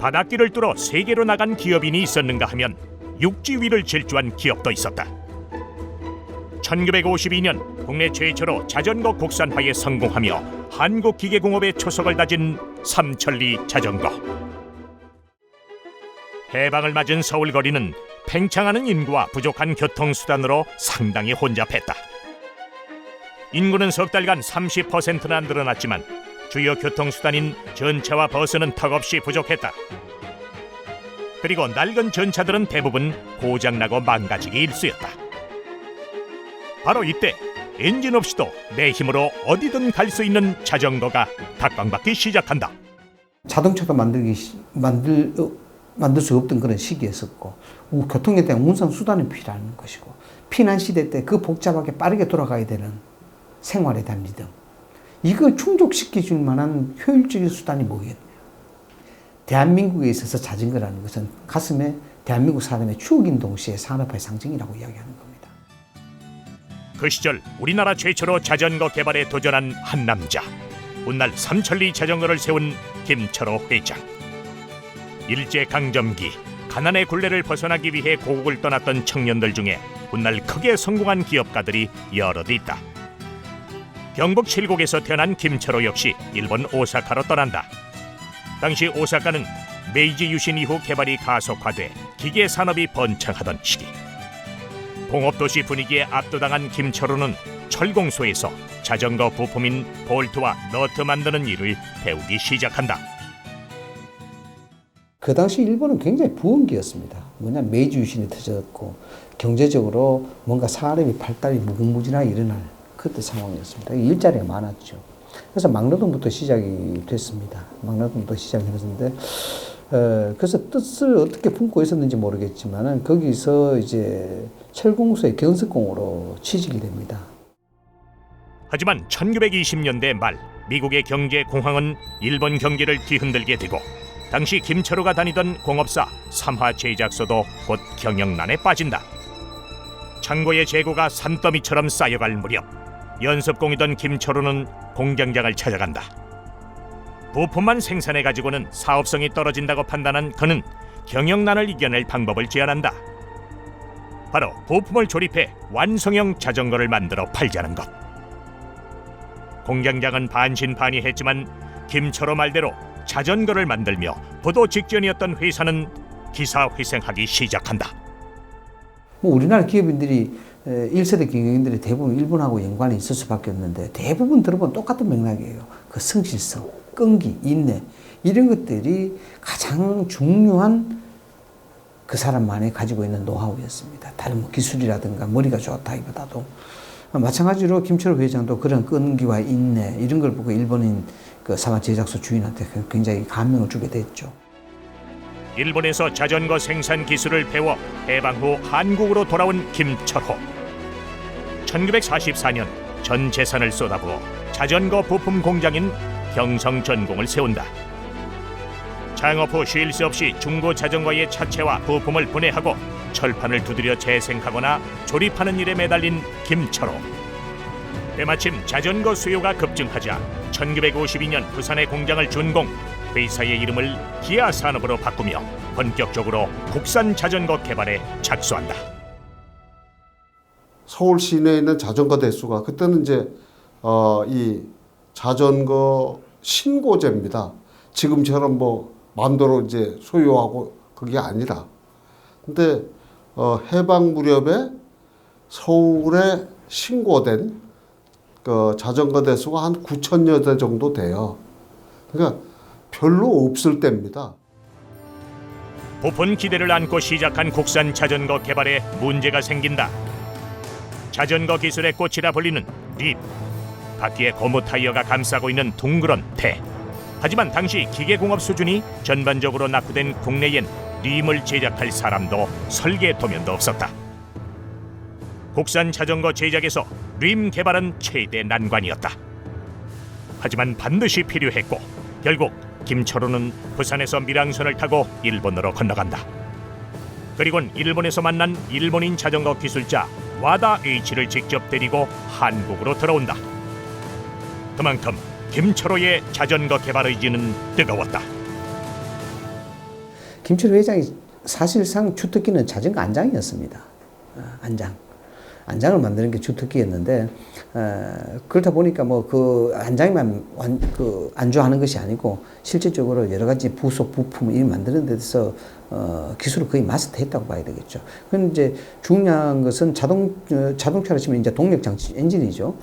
바닷길을 뚫어 세계로 나간 기업인이 있었는가 하면 육지 위를 질주한 기업도 있었다. 1952년 국내 최초로 자전거 국산화에 성공하며 한국기계공업의 초석을 다진 삼천리 자전거. 해방을 맞은 서울거리는 팽창하는 인구와 부족한 교통수단으로 상당히 혼잡했다. 인구는 석 달간 30%나 늘어났지만 주요 교통수단인 전차와 버스는 턱없이 부족했다. 그리고 낡은 전차들은 대부분 고장나고 망가지기 일쑤였다. 바로 이때 엔진 없이도 내 힘으로 어디든 갈 수 있는 자전거가 각광받기 시작한다. 자동차도 만들 수 없던 그런 시기였었고, 교통에 대한 운송 수단이 필요한 것이고, 피난 시대 때 그 복잡하게 빠르게 돌아가야 되는 생활에 대한 리듬, 이걸 충족시켜줄 만한 효율적인 수단이 뭐겠네요. 대한민국에 있어서 자전거라는 것은 가슴에 대한민국 사람의 추억인 동시에 산업화의 상징이라고 이야기하는 겁니다. 그 시절 우리나라 최초로 자전거 개발에 도전한 한 남자, 훗날 삼천리 자전거를 세운 김철호 회장. 일제강점기 가난의 굴레를 벗어나기 위해 고국을 떠났던 청년들 중에 훗날 크게 성공한 기업가들이 여럿 있다. 경북 칠곡에서 태어난 김철호 역시 일본 오사카로 떠난다. 당시 오사카는 메이지 유신 이후 개발이 가속화돼 기계 산업이 번창하던 시기. 공업도시 분위기에 압도당한 김철호는 철공소에서 자전거 부품인 볼트와 너트 만드는 일을 배우기 시작한다. 그 당시 일본은 굉장히 부흥기였습니다. 메이지 유신이 터졌고 경제적으로 뭔가 산업이 발달이 무궁무진하게 일어날 그때 상황이었습니다. 일자리가 많았죠. 그래서 막노동부터 시작이 됐습니다. 막노동부터 시작이 됐는데, 그래서 뜻을 어떻게 품고 있었는지 모르겠지만은 거기서 이제 철공소의 견석공으로 취직이 됩니다. 하지만 1920년대 말 미국의 경제 공황은 일본 경제를 뒤흔들게 되고 당시 김철호가 다니던 공업사 삼화제작소도 곧 경영난에 빠진다. 창고의 재고가 산더미처럼 쌓여갈 무렵 연습공이던 김철호는 공장장을 찾아간다. 부품만 생산해가지고는 사업성이 떨어진다고 판단한 그는 경영난을 이겨낼 방법을 제안한다. 바로 부품을 조립해 완성형 자전거를 만들어 팔자는 것. 공장장은 반신반의했지만 김철호 말대로 자전거를 만들며 부도 직전이었던 회사는 기사회생하기 시작한다. 우리나라 기업인들이 1세대 경영인들이 대부분 일본하고 연관이 있을 수밖에 없는데 대부분 들어보면 똑같은 맥락이에요. 그 성실성, 끈기, 인내 이런 것들이 가장 중요한 그 사람만이 가지고 있는 노하우였습니다. 다른 기술이라든가 머리가 좋다기보다도 마찬가지로 김철호 회장도 그런 끈기와 인내 이런 걸 보고 일본인 그 사마 제작소 주인한테 굉장히 감명을 주게 됐죠. 일본에서 자전거 생산 기술을 배워 해방 후 한국으로 돌아온 김철호. 1944년 전 재산을 쏟아부어 자전거 부품 공장인 경성전공을 세운다. 창업 후 쉴 새 없이 중고 자전거의 차체와 부품을 분해하고 철판을 두드려 재생하거나 조립하는 일에 매달린 김철호. 때마침 자전거 수요가 급증하자 1952년 부산의 공장을 준공, 회사의 이름을 기아산업으로 바꾸며 본격적으로 국산 자전거 개발에 착수한다. 서울 시내에 있는 자전거 대수가 그때는 이제 이 자전거 신고제입니다. 지금처럼 뭐 마음대로 이제 소유하고 그게 아니라. 근데 해방 무렵에 서울에 신고된 그 자전거 대수가 한 9,000여 대 정도 돼요. 그러니까 별로 없을 때입니다. 부푼 기대를 안고 시작한 국산 자전거 개발에 문제가 생긴다. 자전거 기술의 꽃이라 불리는 립, 바퀴에 고무 타이어가 감싸고 있는 둥그런 대. 하지만 당시 기계공업 수준이 전반적으로 낙후된 국내엔 림을 제작할 사람도 설계 도면도 없었다. 국산 자전거 제작에서 림 개발은 최대 난관이었다. 하지만 반드시 필요했고 결국 김철호는 부산에서 밀항선을 타고 일본으로 건너간다. 그리곤 일본에서 만난 일본인 자전거 기술자 와다 H를 직접 데리고 한국으로 들어온다. 그만큼 김철호의 자전거 개발 의지는 뜨거웠다. 김철호 회장이 사실상 주특기는 자전거 안장이었습니다. 안장을 만드는 게 주특기였는데, 그렇다 보니까 뭐 그 안장에만 안주하는 것이 아니고 실질적으로 여러 가지 부속 부품을 만드는 데 대해서 기술을 거의 마스터했다고 봐야 되겠죠. 그건 이제 중요한 것은 자동차로 치면 이제 동력 장치 엔진이죠.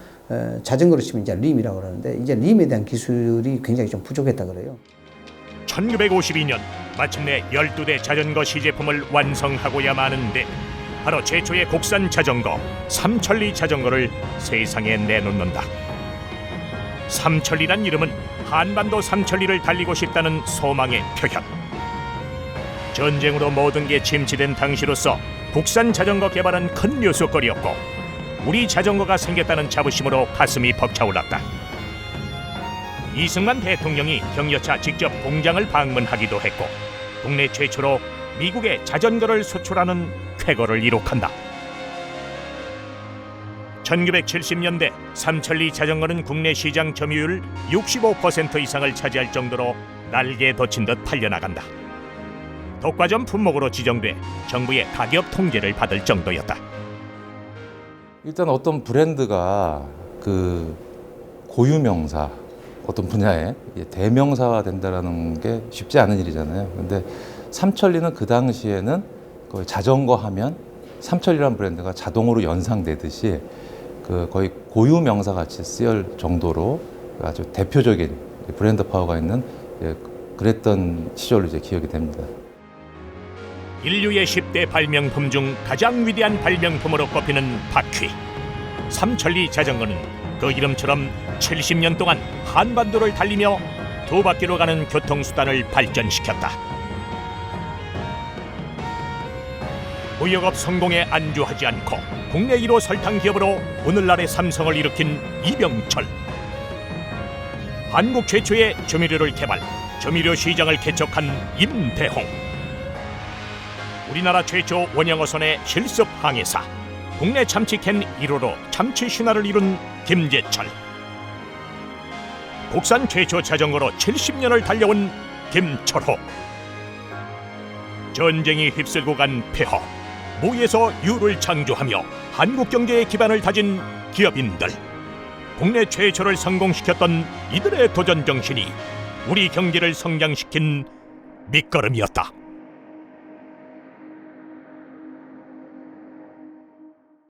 자전거로 치면 이제 림이라고 그러는데 이제 림에 대한 기술이 굉장히 좀 부족했다 그래요. 1952년 마침내 12대 자전거 시제품을 완성하고야 마는데 바로 최초의 국산 자전거 삼천리 자전거를 세상에 내놓는다. 삼천리란 이름은 한반도 삼천리를 달리고 싶다는 소망의 표현. 전쟁으로 모든 게 침체된 당시로서 국산 자전거 개발은 큰 뉴스거리였고 우리 자전거가 생겼다는 자부심으로 가슴이 벅차올랐다. 이승만 대통령이 경여차 직접 공장을 방문하기도 했고 국내 최초로 미국에 자전거를 수출하는 쾌거를 이룩한다. 1970년대 삼천리 자전거는 국내 시장 점유율 65% 이상을 차지할 정도로 날개에 돋친 듯 팔려나간다. 독과점 품목으로 지정돼 정부의 가격 통제를 받을 정도였다. 일단 어떤 브랜드가 그 고유명사, 어떤 분야에 대명사가 된다는 게 쉽지 않은 일이잖아요. 근데 삼천리는 그 당시에는 거의 자전거 하면 삼천리라는 브랜드가 자동으로 연상되듯이 그 거의 고유명사 같이 쓰일 정도로 아주 대표적인 브랜드 파워가 있는 그랬던 시절로 이제 기억이 됩니다. 인류의 10대 발명품 중 가장 위대한 발명품으로 꼽히는 바퀴. 삼천리 자전거는 그 이름처럼 70년 동안 한반도를 달리며 두 바퀴로 가는 교통수단을 발전시켰다. 무역업 성공에 안주하지 않고 국내 1호 설탕 기업으로 오늘날의 삼성을 일으킨 이병철. 한국 최초의 조미료를 개발, 조미료 시장을 개척한 임대홍. 우리나라 최초 원양어선의 실습 항해사, 국내 참치캔 1호로 참치 신화를 이룬 김재철. 국산 최초 자전거로 70년을 달려온 김철호. 전쟁이 휩쓸고 간 폐허, 무에서 유를 창조하며 한국 경제의 기반을 다진 기업인들. 국내 최초를 성공시켰던 이들의 도전 정신이 우리 경제를 성장시킨 밑거름이었다.